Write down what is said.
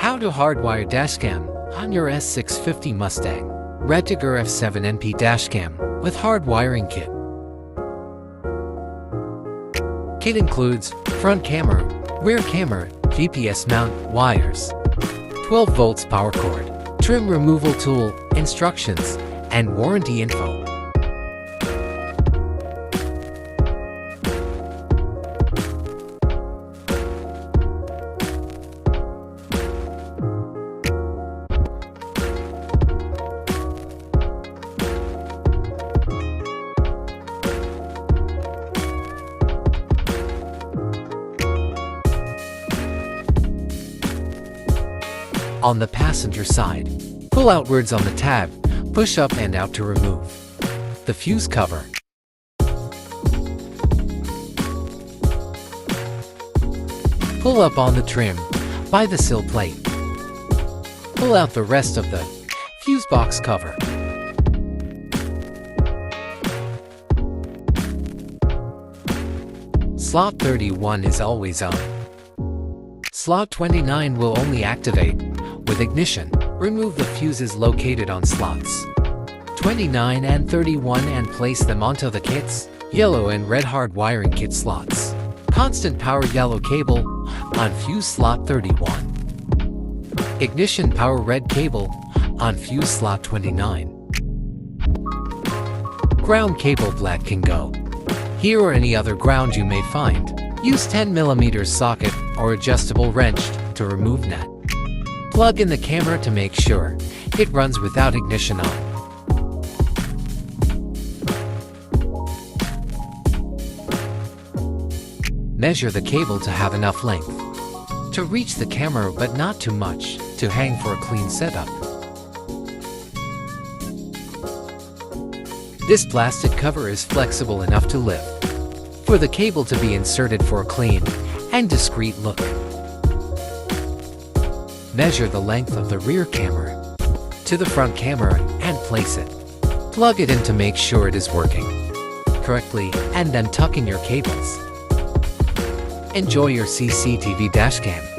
How to hardwire dashcam on your S650 Mustang. Redtiger F7NP dashcam with hard wiring kit. Kit includes front camera, rear camera, GPS mount, wires, 12 volts power cord, trim removal tool, instructions, and warranty info. On the passenger side, pull outwards on the tab, push up and out to remove the fuse cover. Pull up on the trim by the sill plate. Pull out the rest of the fuse box cover. Slot 31 is always on. Slot 29 will only activate with ignition. Remove the fuses located on slots 29 and 31 and place them onto the kit's yellow and red hard wiring kit slots. Constant power yellow cable on fuse slot 31. Ignition power red cable on fuse slot 29. Ground cable black can go here or any other ground you may find. Use 10mm socket or adjustable wrench to remove net. Plug in the camera to make sure it runs without ignition on. Measure the cable to have enough length to reach the camera but not too much to hang for a clean setup. This plastic cover is flexible enough to lift for the cable to be inserted for a clean and discreet look. Measure the length of the rear camera to the front camera and place it. Plug it in to make sure it is working correctly and then tuck in your cables. Enjoy your CCTV dashcam.